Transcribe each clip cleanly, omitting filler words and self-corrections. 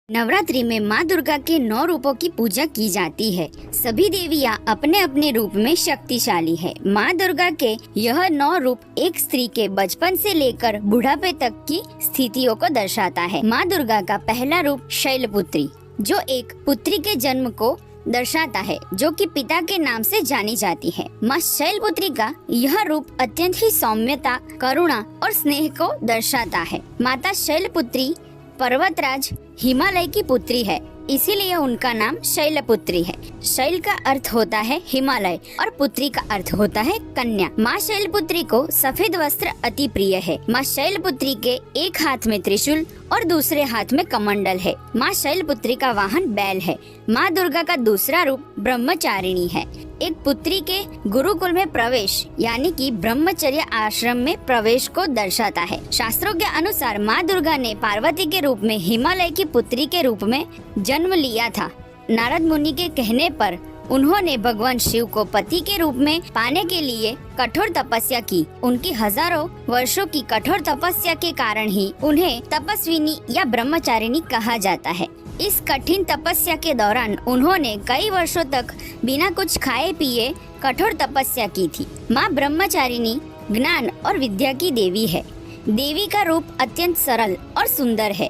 नवरात्रि में माँ दुर्गा के 9 रूपों की पूजा की जाती है। सभी देवियाँ अपने अपने रूप में शक्तिशाली है। माँ दुर्गा के यह 9 रूप एक स्त्री के बचपन से लेकर बुढ़ापे तक की स्थितियों को दर्शाता है। माँ दुर्गा का पहला रूप शैलपुत्री, जो एक पुत्री के जन्म को दर्शाता है, जो कि पिता के नाम से जानी जाती है। माँ शैलपुत्री का यह रूप अत्यंत ही सौम्यता, करुणा और स्नेह को दर्शाता है। माता शैलपुत्री पर्वतराज हिमालय की पुत्री है, इसीलिए उनका नाम शैलपुत्री है। शैल का अर्थ होता है हिमालय और पुत्री का अर्थ होता है कन्या। माँ शैलपुत्री को सफेद वस्त्र अति प्रिय है। माँ शैलपुत्री के एक हाथ में त्रिशूल और दूसरे हाथ में कमंडल है। माँ शैलपुत्री का वाहन बैल है। माँ दुर्गा का दूसरा रूप ब्रह्मचारिणी है। एक पुत्री के गुरुकुल में प्रवेश यानी कि ब्रह्मचर्य आश्रम में प्रवेश को दर्शाता है। शास्त्रों के अनुसार माँ दुर्गा ने पार्वती के रूप में हिमालय की पुत्री के रूप में जन्म लिया था। नारद मुनि के कहने पर उन्होंने भगवान शिव को पति के रूप में पाने के लिए कठोर तपस्या की। उनकी हजारों वर्षों की कठोर तपस्या के कारण ही उन्हें तपस्विनी या ब्रह्मचारिणी कहा जाता है। इस कठिन तपस्या के दौरान उन्होंने कई वर्षों तक बिना कुछ खाए पिए कठोर तपस्या की थी। माँ ब्रह्मचारिणी ज्ञान और विद्या की देवी है। देवी का रूप अत्यंत सरल और सुंदर है।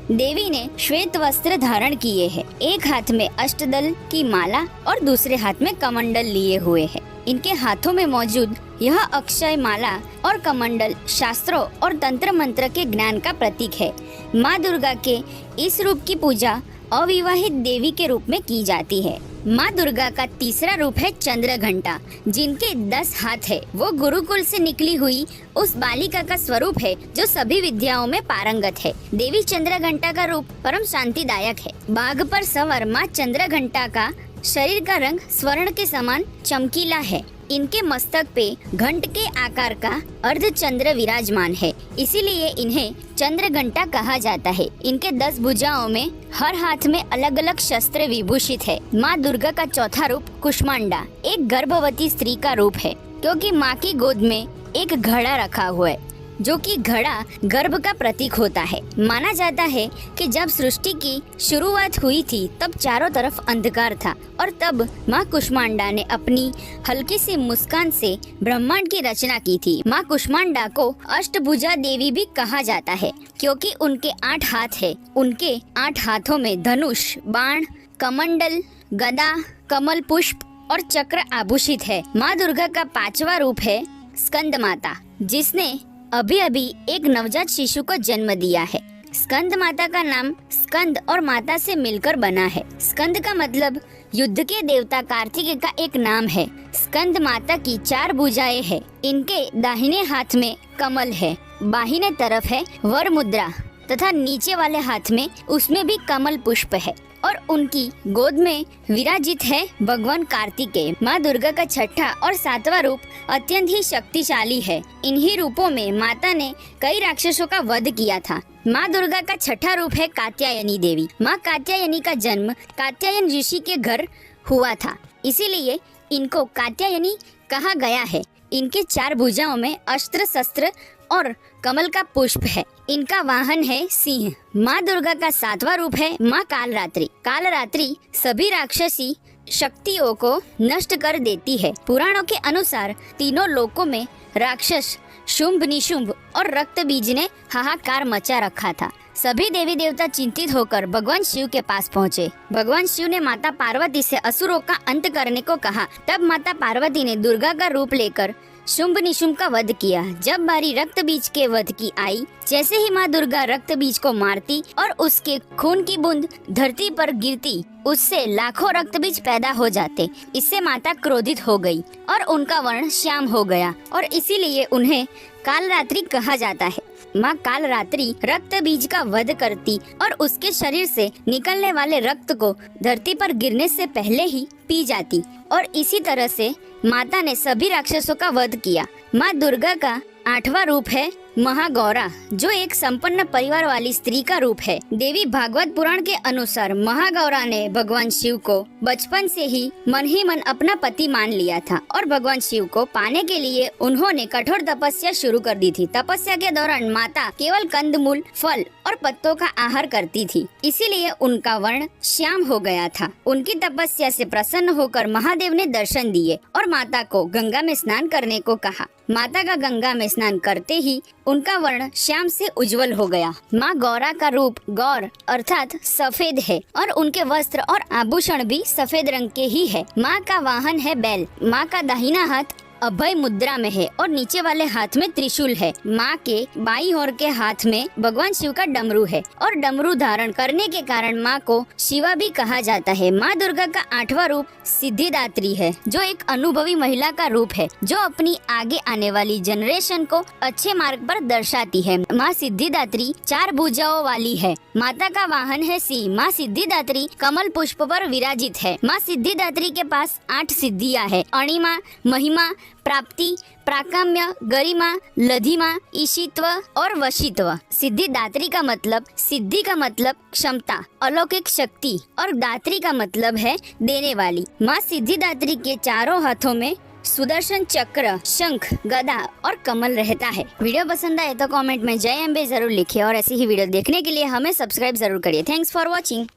देवी ने श्वेत वस्त्र धारण किए हैं। एक हाथ में अष्टदल की माला और दूसरे हाथ में कमंडल लिए हुए है। इनके हाथों में मौजूद यह अक्षय माला और कमंडल शास्त्रों और तंत्र मंत्र के ज्ञान का प्रतीक है। माँ दुर्गा के इस रूप की पूजा अविवाहित देवी के रूप में की जाती है। माँ दुर्गा का तीसरा रूप है चंद्रघंटा, जिनके 10 हाथ है। वो गुरुकुल से निकली हुई उस बालिका का स्वरूप है जो सभी विद्याओं में पारंगत है। देवी चंद्रघंटा का रूप परम शांतिदायक है। बाघ पर सवार माँ चंद्रघंटा का शरीर का रंग स्वर्ण के समान चमकीला है। इनके मस्तक पे घंट के आकार का अर्ध चंद्र विराजमान है, इसीलिए इन्हें चंद्रघंटा कहा जाता है। इनके 10 भुजाओं में हर हाथ में अलग अलग शस्त्र विभूषित है। माँ दुर्गा का चौथा रूप कुष्मांडा एक गर्भवती स्त्री का रूप है, क्योंकि माँ की गोद में एक घड़ा रखा हुआ है, जो कि घड़ा गर्भ का प्रतीक होता है। माना जाता है कि जब सृष्टि की शुरुआत हुई थी तब चारों तरफ अंधकार था और तब माँ कुष्मांडा ने अपनी हल्की सी मुस्कान से ब्रह्मांड की रचना की थी। माँ कुष्मांडा को अष्टभुजा देवी भी कहा जाता है, क्योंकि उनके 8 हाथ है। उनके 8 हाथों में धनुष, बाण, कमंडल, गदा, कमल पुष्प और चक्र आभूषित है। माँ दुर्गा का 5वां रूप है स्कंद माता, जिसने अभी अभी एक नवजात शिशु को जन्म दिया है। स्कंद माता का नाम स्कंद और माता से मिलकर बना है। स्कंद का मतलब युद्ध के देवता कार्तिकेय का एक नाम है। स्कंद माता की 4 भुजाएं हैं। इनके दाहिने हाथ में कमल है, बाहिने तरफ है वर मुद्रा तथा नीचे वाले हाथ में उसमें भी कमल पुष्प है और उनकी गोद में विराजित है भगवान कार्तिकेय। माँ दुर्गा का 6ठा और 7वां रूप अत्यंत ही शक्तिशाली है। इन्हीं रूपों में माता ने कई राक्षसों का वध किया था। माँ दुर्गा का 6ठा रूप है कात्यायनी देवी। माँ कात्यायनी का जन्म कात्यायन ऋषि के घर हुआ था, इसीलिए इनको कात्यायनी कहा गया है। इनके 4 भुजाओं में अस्त्र शस्त्र और कमल का पुष्प है। इनका वाहन है सिंह। माँ दुर्गा का 7वां रूप है माँ कालरात्रि। कालरात्रि सभी राक्षसी शक्तियों को नष्ट कर देती है। पुराणों के अनुसार तीनों लोकों में राक्षस शुंभ, निशुंभ और रक्त बीज ने हाहाकार मचा रखा था। सभी देवी देवता चिंतित होकर भगवान शिव के पास पहुँचे। भगवान शिव ने माता पार्वती से असुरों का अंत करने को कहा। तब माता पार्वती ने दुर्गा का रूप लेकर शुंभ निशुंभ का वध किया। जब बारी रक्त बीज के वध की आई, जैसे ही माँ दुर्गा रक्त बीज को मारती और उसके खून की बूंद धरती पर गिरती, उससे लाखों रक्त बीज पैदा हो जाते। इससे माता क्रोधित हो गई और उनका वर्ण श्याम हो गया और इसीलिए उन्हें कालरात्रि कहा जाता है। माँ कालरात्रि रक्त बीज का वध करती और उसके शरीर से निकलने वाले रक्त को धरती पर गिरने से पहले ही पी जाती और इसी तरह से माता ने सभी राक्षसों का वध किया। माँ दुर्गा का 8वां रूप है महागौरा, जो एक संपन्न परिवार वाली स्त्री का रूप है। देवी भागवत पुराण के अनुसार महागौरा ने भगवान शिव को बचपन से ही मन अपना पति मान लिया था और भगवान शिव को पाने के लिए उन्होंने कठोर तपस्या शुरू कर दी थी। तपस्या के दौरान माता केवल कंदमूल, फल और पत्तों का आहार करती थी, इसीलिए उनका वर्ण श्याम हो गया था। उनकी तपस्या से प्रसन्न होकर महादेव ने दर्शन दिए और माता को गंगा में स्नान करने को कहा। माता का गंगा में स्नान करते ही उनका वर्ण श्याम से उज्जवल हो गया। माँ गौरा का रूप गौर अर्थात सफेद है और उनके वस्त्र और आभूषण भी सफेद रंग के ही है। माँ का वाहन है बैल। माँ का दाहिना हाथ अभय मुद्रा में है और नीचे वाले हाथ में त्रिशूल है। माँ के बाईं ओर के हाथ में भगवान शिव का डमरू है और डमरू धारण करने के कारण माँ को शिवा भी कहा जाता है। माँ दुर्गा का 8वां रूप सिद्धिदात्री है, जो एक अनुभवी महिला का रूप है, जो अपनी आगे आने वाली जनरेशन को अच्छे मार्ग पर दर्शाती है। माँ सिद्धिदात्री 4 भुजाओं वाली है। माता का वाहन है सिंह। माँ सिद्धिदात्री कमल पुष्प पर विराजित है। माँ सिद्धिदात्री के पास 8 सिद्धियाँ है: अणिमा, महिमा, प्राप्ति, प्राकाम्य, गरिमा, लधिमा, ईशित्व और वशित्व। सिद्धिदात्री का मतलब, सिद्धि का मतलब क्षमता, अलौकिक शक्ति और दात्री का मतलब है देने वाली। माँ सिद्धिदात्री के चारों हाथों में सुदर्शन चक्र, शंख, गदा और कमल रहता है। वीडियो पसंद आए तो कमेंट में जय अम्बे जरूर लिखिए और ऐसी ही वीडियो देखने के लिए हमें सब्सक्राइब जरूर करिए। Thanks for watching.